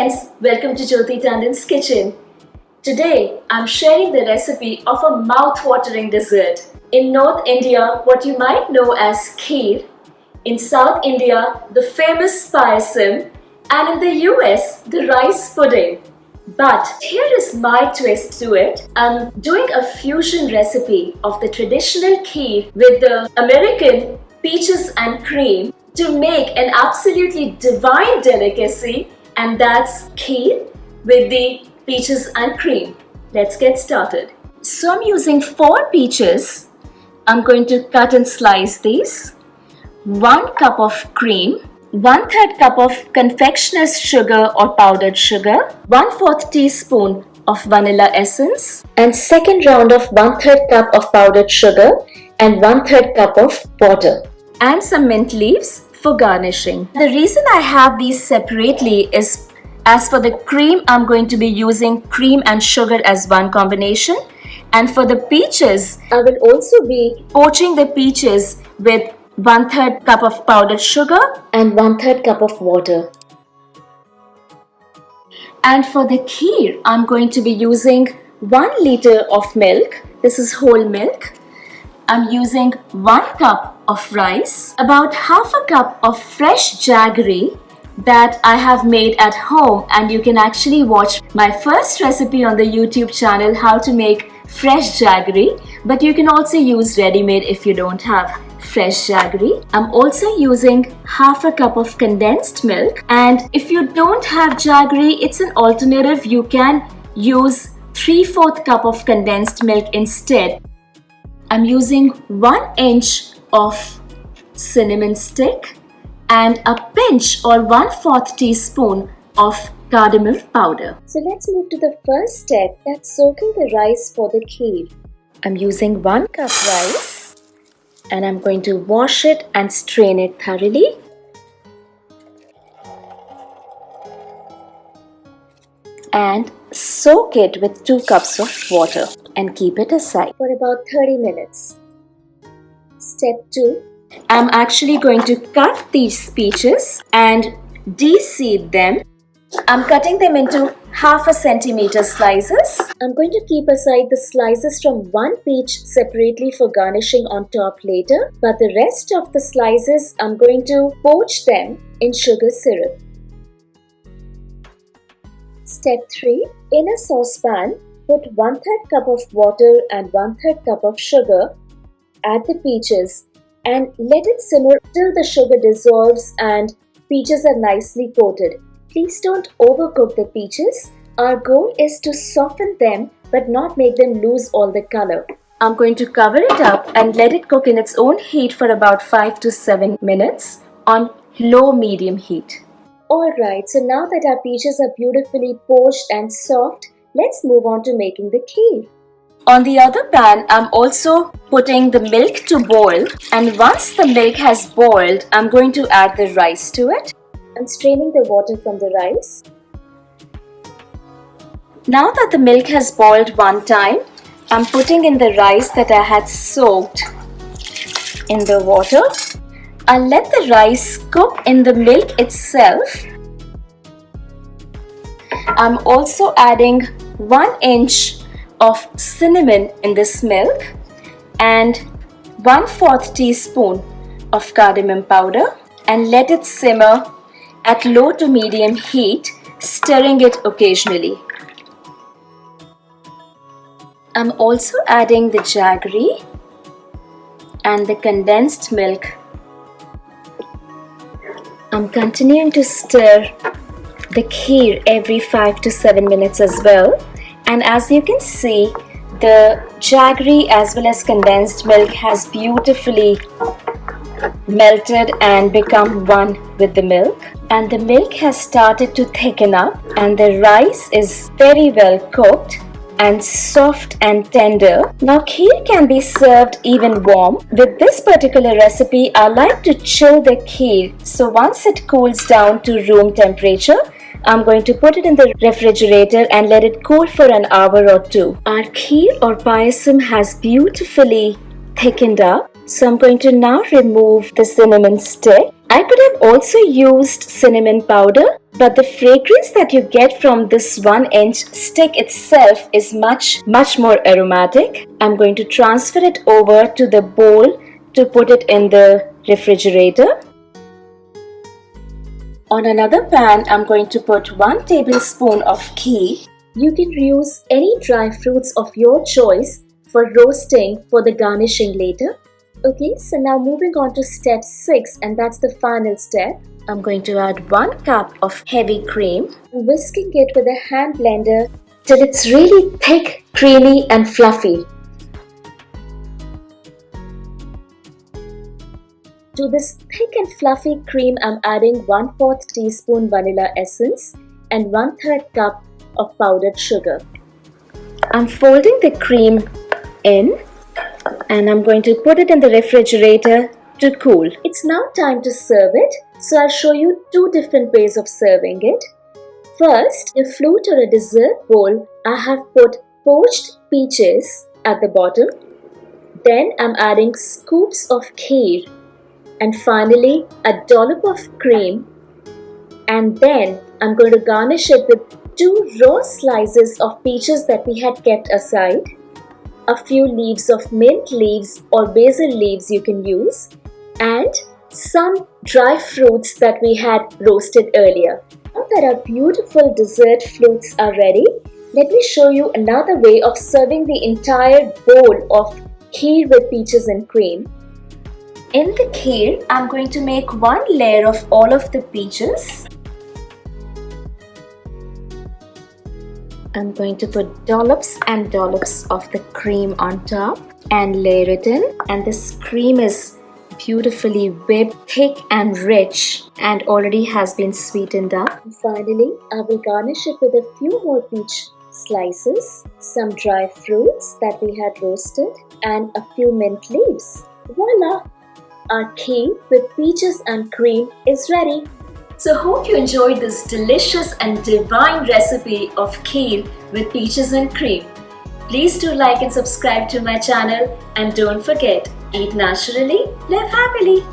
friends, welcome to Jyoti Tandon's kitchen. Today I'm sharing the recipe of a mouth-watering dessert. In North India, what you might know as Kheer, in South India, the famous Payasam, and in the US, the rice pudding. But here is my twist to it. I'm doing a fusion recipe of the traditional Kheer with the American peaches and cream to make an absolutely divine delicacy, and that's Kheer with the peaches and cream. Let's get started. So I'm using 4 peaches. I'm going to cut and slice these. 1 cup of cream, 1/3 cup of confectioner's sugar or powdered sugar, 1/4 teaspoon of vanilla essence, and second round of 1/3 cup of powdered sugar and 1/3 cup of water, and some mint leaves for garnishing. The reason I have these separately is, as for the cream, I'm going to be using cream and sugar as one combination, and for the peaches, I will also be poaching the peaches with 1/3 cup of powdered sugar and 1/3 cup of water. And for the Kheer, I'm going to be using 1 liter of milk. This is whole milk. I'm using 1 cup of rice, about half a cup of fresh jaggery that I have made at home, and you can actually watch my first recipe on the YouTube channel, how to make fresh jaggery, but you can also use ready-made if you don't have fresh jaggery. I'm also using half a cup of condensed milk, and if you don't have jaggery, it's an alternative. You can use 3/4 cup of condensed milk instead. I'm using 1 inch of cinnamon stick and a pinch or 1/4 teaspoon of cardamom powder. So let's move to the first step, that's soaking the rice for the Kheer. I'm using 1 cup rice and I'm going to wash it and strain it thoroughly. And soak it with 2 cups of water and keep it aside for about 30 minutes. Step 2. I'm actually going to cut these peaches and de-seed them. I'm cutting them into 1/2 centimeter slices. I'm going to keep aside the slices from one peach separately for garnishing on top later, but the rest of the slices I'm going to poach them in sugar syrup. Step 3. In a saucepan, put 1/3 cup of water and 1/3 cup of sugar. Add the peaches and let it simmer till the sugar dissolves and peaches are nicely coated. Please don't overcook the peaches. Our goal is to soften them but not make them lose all the color. I'm going to cover it up and let it cook in its own heat for about 5 to 7 minutes on low-medium heat. Alright, so now that our peaches are beautifully poached and soft, let's move on to making the Kheer. On the other pan, I'm also putting the milk to boil, and once the milk has boiled, I'm going to add the rice to it. I'm straining the water from the rice. Now that the milk has boiled one time, I'm putting in the rice that I had soaked in the water. I'll let the rice cook in the milk itself. I'm also adding 1 inch of cinnamon in this milk and 1/4 teaspoon of cardamom powder, and let it simmer at low to medium heat, stirring it occasionally. I'm also adding the jaggery and the condensed milk. I'm continuing to stir the Kheer every 5 to 7 minutes as well. And as you can see, the jaggery as well as condensed milk has beautifully melted and become one with the milk. And the milk has started to thicken up, and the rice is very well cooked and soft and tender. Now Kheer can be served even warm. With this particular recipe, I like to chill the Kheer. So once it cools down to room temperature, I'm going to put it in the refrigerator and let it cool for an hour or 2. Our Kheer or Payasam has beautifully thickened up. So I'm going to now remove the cinnamon stick I could have also used cinnamon powder, but the fragrance that you get from this 1-inch stick itself is much more aromatic. I'm going to transfer it over to the bowl to put it in the refrigerator. On another pan, I'm going to put 1 tablespoon of ghee. You can use any dry fruits of your choice for roasting for the garnishing later. Okay, so now moving on to step 6, and that's the final step. I'm going to add 1 cup of heavy cream, whisking it with a hand blender till it's really thick, creamy and fluffy. To this thick and fluffy cream, I'm adding 1/4 teaspoon vanilla essence and 1/3 cup of powdered sugar. I'm folding the cream in and I'm going to put it in the refrigerator to cool. It's now time to serve it, so I'll show you 2 different ways of serving it. First, in a flute or a dessert bowl, I have put poached peaches at the bottom. Then I'm adding scoops of kheer. And finally, a dollop of cream, and then I'm going to garnish it with 2 raw slices of peaches that we had kept aside, a few leaves of mint leaves or basil leaves you can use, and some dry fruits that we had roasted earlier. Now that our beautiful dessert flutes are ready, let me show you another way of serving the entire bowl of kheer with peaches and cream. In the kheer, I'm going to make 1 layer of all of the peaches. I'm going to put dollops and dollops of the cream on top and layer it in. And this cream is beautifully whipped, thick and rich, and already has been sweetened up. And finally, I will garnish it with a few more peach slices, some dry fruits that we had roasted, and a few mint leaves. Voila! Our kheer with peaches and cream is ready. So hope you enjoyed this delicious and divine recipe of kheer with peaches and cream. Please do like and subscribe to my channel, and don't forget, eat naturally, live happily.